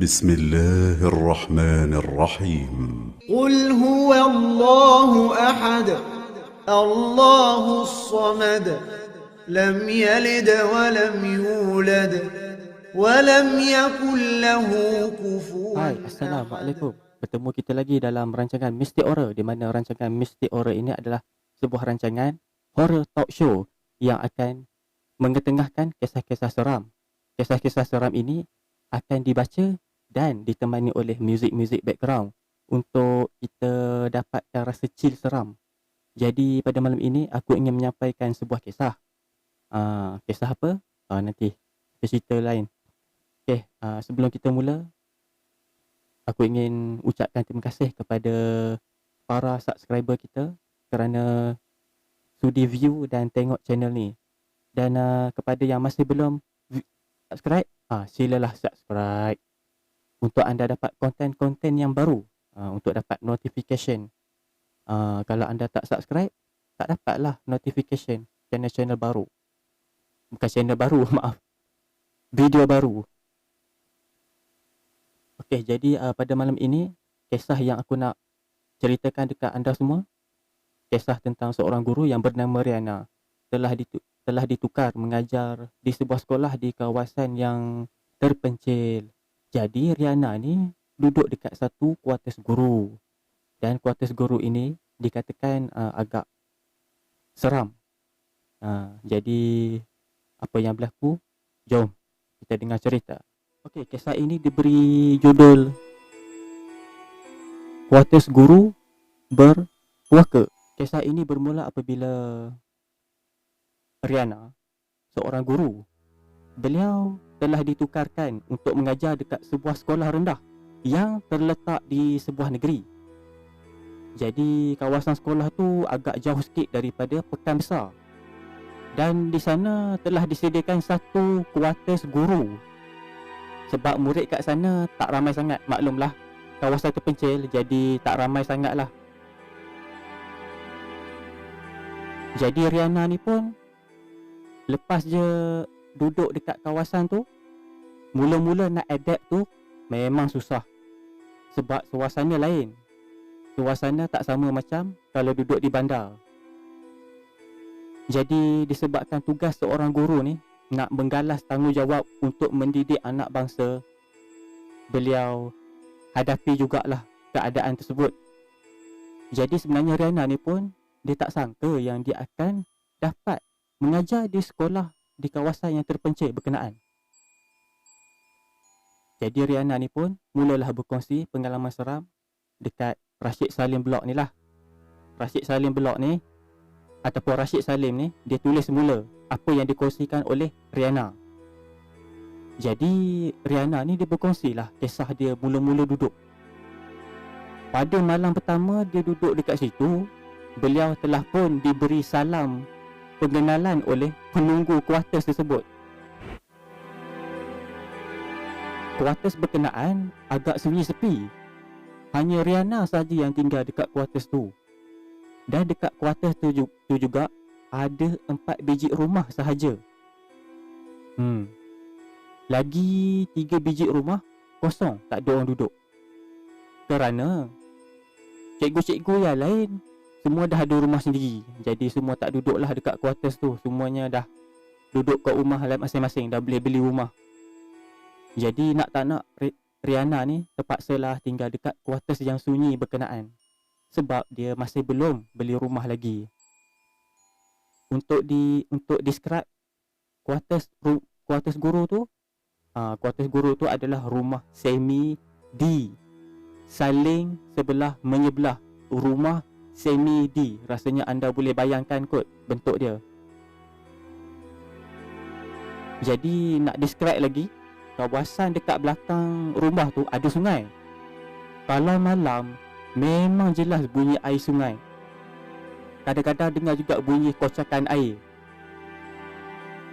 بسم الله الرحمن الرحيم. قل هو الله أحد الله الصمد لم يلد ولم يولد ولم يكن له كفوا Hai, أحد. Assalamualaikum. Bertemu kita lagi dalam rancangan Mistik Horror, di mana rancangan Mistik Horror ini adalah sebuah rancangan horror talk show yang akan mengetengahkan kisah-kisah seram. Kisah-kisah seram ini akan dibaca dan ditemani oleh muzik-muzik background untuk kita dapatkan rasa chill seram. Jadi pada malam ini aku ingin menyampaikan sebuah kisah. Kisah apa? Nanti kita cerita lain. Okay, sebelum kita mula, aku ingin ucapkan terima kasih kepada para subscriber kita kerana sudi view dan tengok channel ni. Dan kepada yang masih belum subscribe, silalah subscribe untuk anda dapat konten-konten yang baru, untuk dapat notification. Kalau anda tak subscribe, tak dapatlah notification channel-channel baru. Bukan channel baru, maaf. Video baru. Okey, jadi pada malam ini kisah yang aku nak ceritakan dekat anda semua, kisah tentang seorang guru yang bernama Riana telah ditukar mengajar di sebuah sekolah di kawasan yang terpencil. Jadi Riana ni duduk dekat satu kuartus guru, dan kuartus guru ini dikatakan agak seram. Jadi apa yang berlaku? Jom kita dengar cerita. Okey, kisah ini diberi judul Kuartus Guru Berpuaka. Kisah ini bermula apabila Riana, seorang guru, beliau telah ditukarkan untuk mengajar dekat sebuah sekolah rendah yang terletak di sebuah negeri. Jadi kawasan sekolah tu agak jauh sikit daripada pekan besar. Dan di sana telah disediakan satu kuartus guru. Sebab murid kat sana tak ramai sangat, maklumlah kawasan terpencil, jadi tak ramai sangat lah. Jadi Riana ni pun lepas je duduk dekat kawasan tu, mula-mula nak adapt tu memang susah. Sebab suasana lain. Suasana tak sama macam kalau duduk di bandar. Jadi disebabkan tugas seorang guru ni nak menggalas tanggungjawab untuk mendidik anak bangsa, beliau hadapi jugalah keadaan tersebut. Jadi sebenarnya Riana ni pun dia tak sangka yang dia akan dapat mengajar di sekolah di kawasan yang terpencil berkenaan. Jadi Riana ni pun mulalah berkongsi pengalaman seram dekat Rashid Salim blog ni lah. Rashid Salim blog ni ataupun Rashid Salim ni, dia tulis semula apa yang dikongsikan oleh Riana. Jadi Riana ni dia berkongsi lah kisah dia mula-mula duduk. Pada malam pertama dia duduk dekat situ, beliau telah pun diberi salam pengenalan oleh penunggu kuartus tersebut. Kuartus berkenaan agak sunyi sepi. Hanya Riana saja yang tinggal dekat kuartus tu. Dan dekat kuartus tu juga ada 4 biji rumah sahaja. Lagi 3 biji rumah kosong, tak ada orang duduk. Kerana cikgu-cikgu yang lain semua dah ada rumah sendiri. Jadi semua tak duduklah dekat kuartus tu. Semuanya dah duduk kat rumah masing-masing, dah boleh beli rumah. Jadi nak tak nak Riana ni terpaksalah tinggal dekat kuartus yang sunyi berkenaan. Sebab dia masih belum beli rumah lagi. Untuk describe kuartus guru tu, kuartus guru tu adalah rumah semi D, saling sebelah menyebelah. Rumah semi D, rasanya anda boleh bayangkan kot bentuk dia. Jadi nak describe lagi, kawasan dekat belakang rumah tu ada sungai. Kalau malam memang jelas bunyi air sungai. Kadang-kadang dengar juga bunyi kocakan air.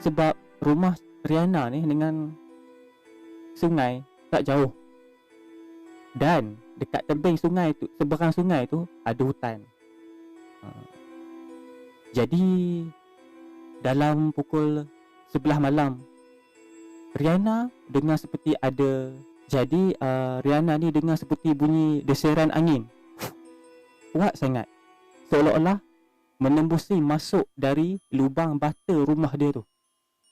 Sebab rumah Riana ni dengan sungai tak jauh. Dan dekat tebing sungai tu, seberang sungai tu ada hutan. Jadi dalam pukul 11 malam, Riana dengar seperti ada Jadi Rihanna ni dengar seperti bunyi desiran angin. Kuat sangat. Seolah-olah menembusi masuk dari lubang bata rumah dia tu.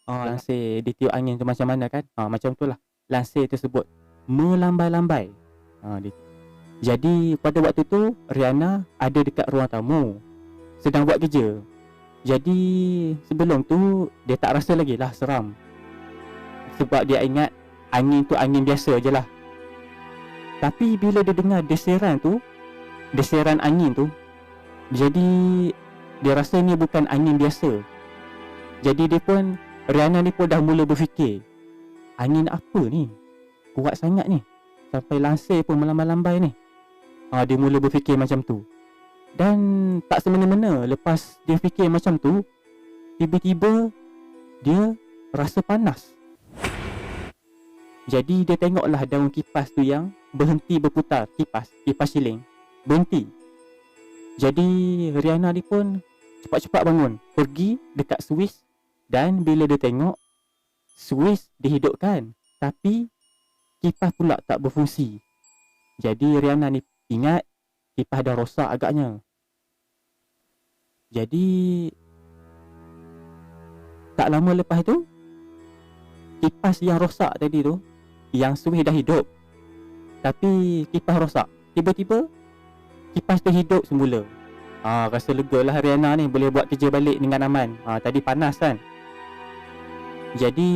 Lansir ditiup angin tu macam mana kan? Macam tu lah. Lansir tersebut melambai-lambai. Jadi pada waktu tu Rihanna ada dekat ruang tamu, sedang buat kerja. Jadi sebelum tu dia tak rasa lagi lah seram, sebab dia ingat angin tu angin biasa je lah. Tapi bila dia dengar desiran angin tu, jadi dia rasa ni bukan angin biasa. Jadi Rihanna ni pun dah mula berfikir, angin apa ni? Kuat sangat ni, sampai lansir pun melambai-lambai ni. Dia mula berfikir macam tu. Dan tak semena-mena lepas dia fikir macam tu, tiba-tiba dia rasa panas. Jadi dia tengoklah daun kipas tu yang berhenti berputar. Kipas siling berhenti. Jadi Rihanna ni pun cepat-cepat bangun, pergi dekat suis. Dan bila dia tengok, suis dihidupkan, tapi kipas pula tak berfungsi. Jadi Rihanna ni ingat kipas dah rosak agaknya. Jadi tak lama lepas tu, kipas yang rosak tadi tu, yang suis dah hidup, tapi kipas rosak, tiba-tiba kipas tu hidup semula. Rasa lega lah Rihanna ni, boleh buat kerja balik dengan aman. Tadi panas kan. Jadi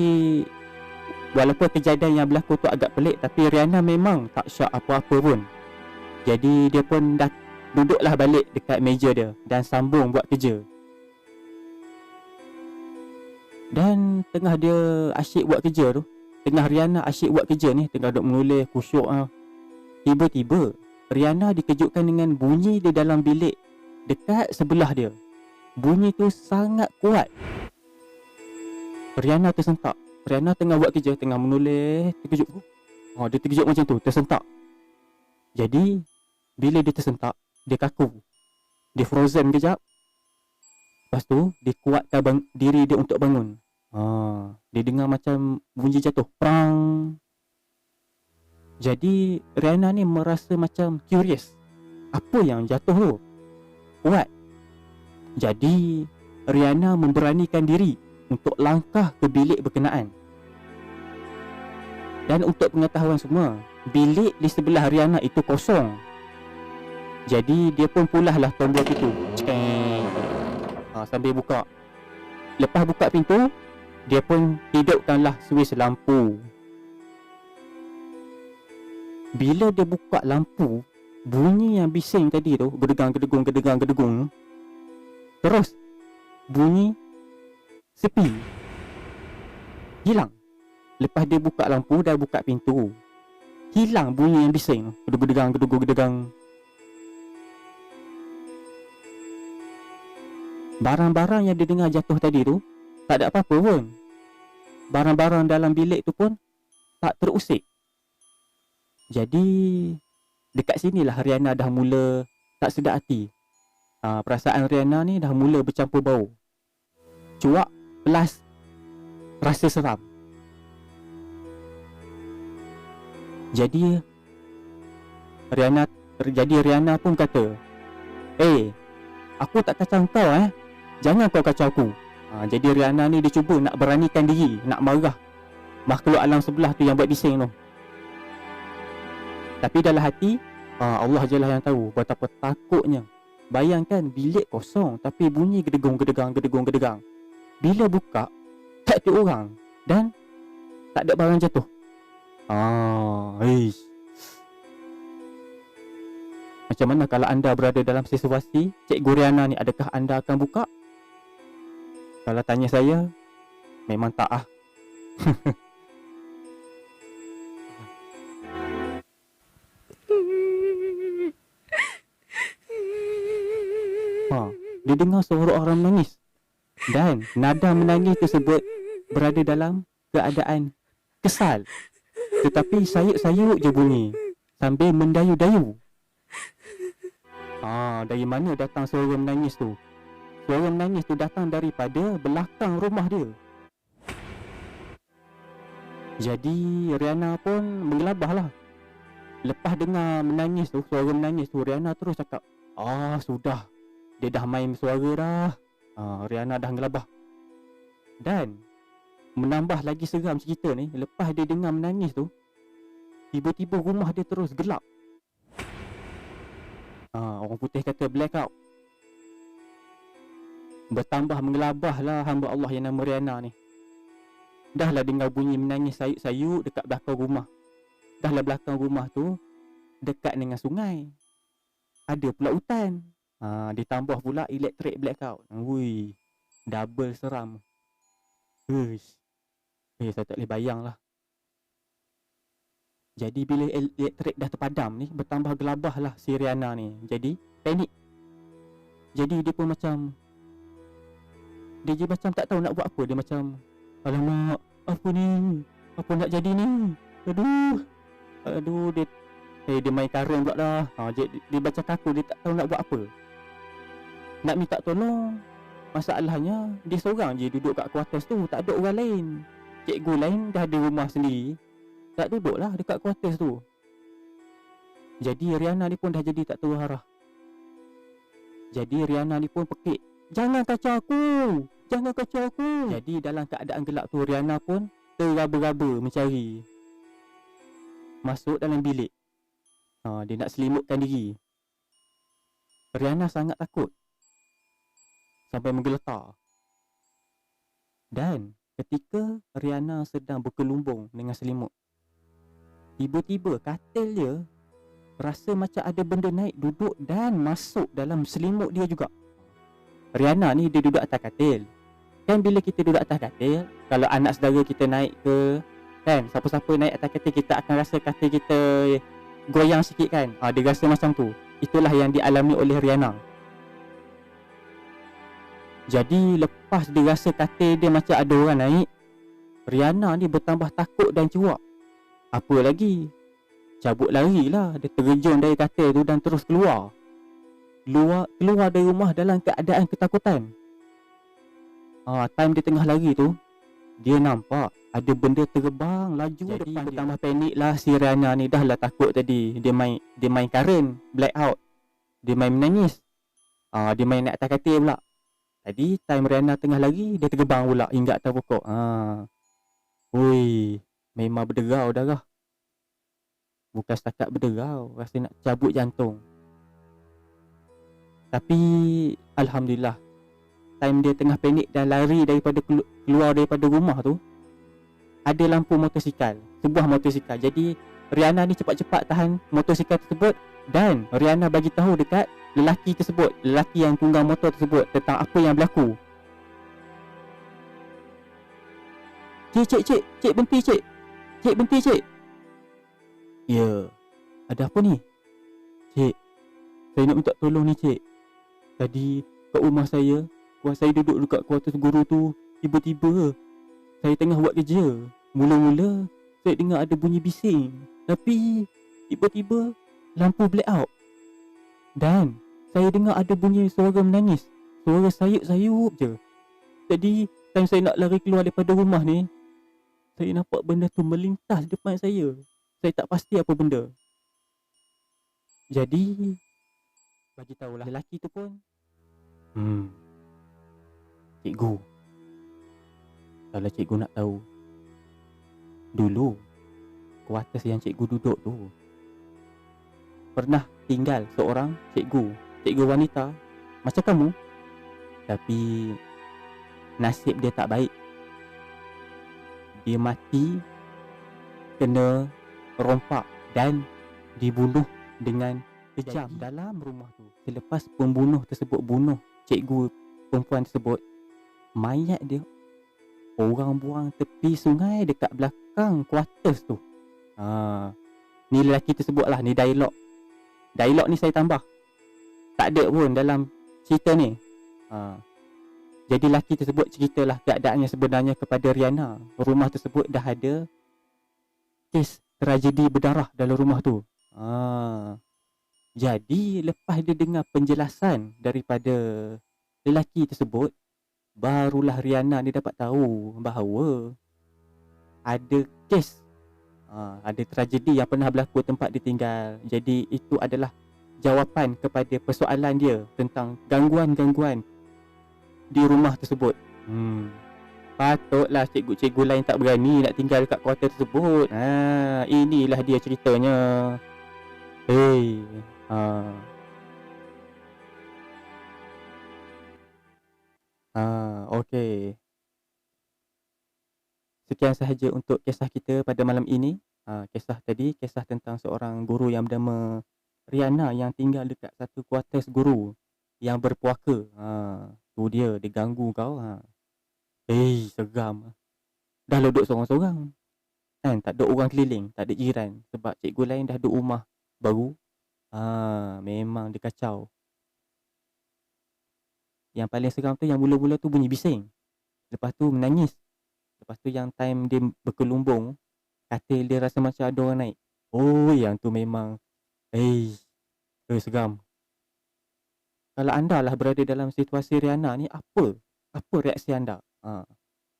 walaupun kejadian yang berlaku tu agak pelik, tapi Rihanna memang tak syak apa-apa pun. Jadi dia pun dah duduklah balik dekat meja dia dan sambung buat kerja. Dan tengah dia asyik buat kerja tu, tengah Rihanna asyik buat kerja ni, tengah duduk menulis kusyuk, tiba-tiba Rihanna dikejutkan dengan bunyi di dalam bilik dekat sebelah dia. Bunyi tu sangat kuat. Rihanna tersentak. Rihanna tengah buat kerja, tengah menulis, terkejut. Dia terkejut macam tu, tersentak. Jadi bila dia tersentak, dia kaku, dia frozen kejap. Lepas tu dia kuatkan diri dia untuk bangun. Dia dengar macam bunyi jatuh, prang. Jadi Rihanna ni merasa macam curious, apa yang jatuh tu kuat. Jadi Rihanna memberanikan diri untuk langkah ke bilik berkenaan. Dan untuk pengetahuan semua, bilik di sebelah Rihanna itu kosong. Jadi dia pun pulahlah tombol pintu, sambil buka. Lepas buka pintu, dia pun hidupkanlah suis lampu. Bila dia buka lampu, bunyi yang bising tadi tu, gedegang, terus bunyi sepi, hilang. Lepas dia buka lampu dan buka pintu, hilang bunyi yang bising, gedegang. Barang-barang yang dia dengar jatuh tadi tu tak ada apa-apa pun. Barang-barang dalam bilik tu pun tak terusik. Jadi dekat sinilah Rihanna dah mula tak sedar hati. Perasaan Rihanna ni dah mula bercampur bau, cuak plus rasa seram. Jadi Rihanna pun kata, aku tak kacau kau, jangan kau kacau aku. Jadi Rihanna ni dia cuba nak beranikan diri, nak marah makhluk alam sebelah tu yang buat bising tu. Tapi dalam hati, Allah je lah yang tahu betapa takutnya. Bayangkan bilik kosong tapi bunyi gedegung. Bila buka, tak ada orang dan tak ada barang jatuh. Macam mana kalau anda berada dalam situasi Cikgu Rihanna ni, adakah anda akan buka? Kalau tanya saya, memang tak . Dia dengar suara orang menangis, dan nada menangis tersebut berada dalam keadaan kesal, tetapi sayup-sayup je bunyi sambil mendayu-dayu. Dari mana datang suara menangis tu? Suara menangis tu datang daripada belakang rumah dia. Jadi Rihanna pun menggelabah lah. Lepas dengar menangis tu, suara menangis tu, Rihanna terus cakap, sudah, dia dah main suara dah. Rihanna dah gelabah. Dan menambah lagi seram cerita ni, lepas dia dengar menangis tu, tiba-tiba rumah dia terus gelap. Orang putih kata blackout. Bertambah menggelabah lah hamba Allah yang nama Rihanna ni. Dahlah dengar bunyi menangis sayup-sayup dekat belakang rumah. Dahlah belakang rumah tu dekat dengan sungai. Ada pula hutan. Ditambah pula elektrik blackout. Wui, double seram. Saya tak boleh bayang lah. Jadi bila elektrik dah terpadam ni, bertambah gelabah lah si Rihanna ni. Jadi panik. Jadi dia pun macam, dia je macam tak tahu nak buat apa. Dia macam, alamak, apa ni? Apa nak jadi ni? Aduh, dia main karen pula dah. Dia baca kaku, dia tak tahu nak buat apa. Nak minta tolong. Masalahnya, dia seorang je duduk kat kuartus tu, tak ada orang lain. Cikgu lain dah ada rumah sendiri, tak duduklah dekat kuartus tu. Jadi Rihanna ni pun dah jadi tak tahu arah. Jadi Rihanna ni pun pekik, jangan kacau aku, jangan kacau aku. Jadi dalam keadaan gelap tu, Rihanna pun teraba-raba mencari. Masuk dalam bilik. Dia nak selimutkan diri. Rihanna sangat takut sampai menggeletar. Dan ketika Rihanna sedang berkelumbung dengan selimut, tiba-tiba katil dia rasa macam ada benda naik, duduk dan masuk dalam selimut dia juga. Rihanna ni dia duduk atas katil. Kan bila kita duduk atas katil, kalau anak saudara kita naik ke, kan, siapa-siapa naik atas katil, kita akan rasa katil kita goyang sikit kan. Dia rasa macam tu. Itulah yang dialami oleh Rihanna. Jadi lepas dia rasa katil dia macam ada orang naik, Rihanna ni bertambah takut dan cuak. Apa lagi, cabut lari lah. Dia terjun dari katil tu dan terus keluar dari rumah dalam keadaan ketakutan. Time dia tengah lari tu, dia nampak ada benda terbang laju. Jadi depan bertambah panik lah si Rihanna ni. Dah lah takut tadi. Dia main karen, blackout. Dia main menangis. Dia main naik atas katil pula. Tadi time Rihanna tengah lari, dia terbang pula hingga atas pokok. Ui, memang berderau darah. Bukan setakat berderau, rasa nak cabut jantung. Tapi alhamdulillah, time dia tengah panik dan lari daripada keluar daripada rumah tu, ada lampu motosikal, sebuah motosikal. Jadi Rihanna ni cepat-cepat tahan motosikal tersebut dan Rihanna bagi tahu dekat lelaki tersebut, lelaki yang tunggang motor tersebut, tentang apa yang berlaku. Cik berhenti cik. Cik berhenti cik. Ya, ada apa ni? Cik, saya nak minta tolong ni cik. Tadi kat rumah saya duduk dekat kuartus guru tu, tiba-tiba saya tengah buat kerja. Mula-mula saya dengar ada bunyi bising, tapi tiba-tiba lampu blackout. Dan saya dengar ada bunyi suara menangis, suara sayup-sayup je. Jadi time saya nak lari keluar daripada rumah ni, saya nampak benda tu melintas depan saya. Saya tak pasti apa benda. Jadi bagi tahulah lelaki tu pun, cikgu, kalau cikgu nak tahu, dulu kuartus yang cikgu duduk tu pernah tinggal seorang cikgu wanita macam kamu. Tapi nasib dia tak baik. Dia mati kena rompak dan dibunuh dengan kejam dalam rumah tu. Selepas pembunuh tersebut bunuh cikgu perempuan tersebut, mayat dia orang buang tepi sungai dekat belakang kuartus tu. Ni lelaki tersebut lah, ni dialog ni saya tambah, tak ada pun dalam cerita ni. Jadi lelaki tersebut ceritalah keadaannya sebenarnya kepada Rihanna. Rumah tersebut dah ada kes tragedi berdarah dalam rumah tu. Jadi lepas dia dengar penjelasan daripada lelaki tersebut, barulah Rihanna ni dapat tahu bahawa ada kes. Ada tragedi yang pernah berlaku tempat dia tinggal. Jadi itu adalah jawapan kepada persoalan dia tentang gangguan-gangguan di rumah tersebut. Patutlah cikgu-cikgu lain tak berani nak tinggal kat kuarter tersebut. Inilah dia ceritanya. Hey. Okey. Sekian sahaja untuk kisah kita pada malam ini. Kisah tadi, kisah tentang seorang guru yang bernama Riana yang tinggal dekat satu kuarters guru yang berpuaka. Tu dia ganggu kau. Seram. Dah duduk sorang-sorang. Kan tak ada orang keliling, tak ada jiran sebab cikgu lain dah duduk rumah baru. Memang dia kacau. Yang paling seram tu yang mula-mula tu bunyi bising. Lepas tu menangis. Lepas tu yang time dia berkelumbung, katil dia rasa macam ada orang naik. Yang tu memang seram. Kalau anda lah berada dalam situasi Riana ni, apa reaksi anda?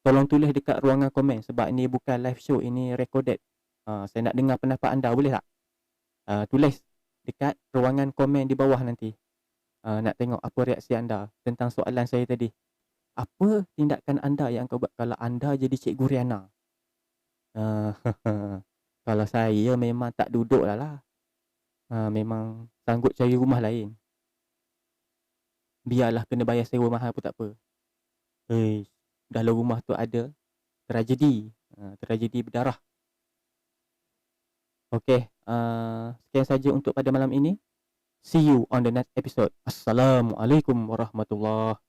Tolong tulis dekat ruangan komen sebab ni bukan live show, ini recorded. Saya nak dengar pendapat anda, boleh tak? Tulis dekat ruangan komen di bawah nanti. Nak tengok apa reaksi anda tentang soalan saya tadi. Apa tindakan anda yang kau buat kalau anda jadi cikgu Riana? Kalau saya memang tak duduk lah. Memang sanggup cari rumah lain. Biarlah kena bayar sewa mahal pun tak apa. Dalam rumah tu ada tragedi. Tragedi berdarah. Okey, sekian saja untuk pada malam ini. See you on the next episode. Assalamualaikum warahmatullahi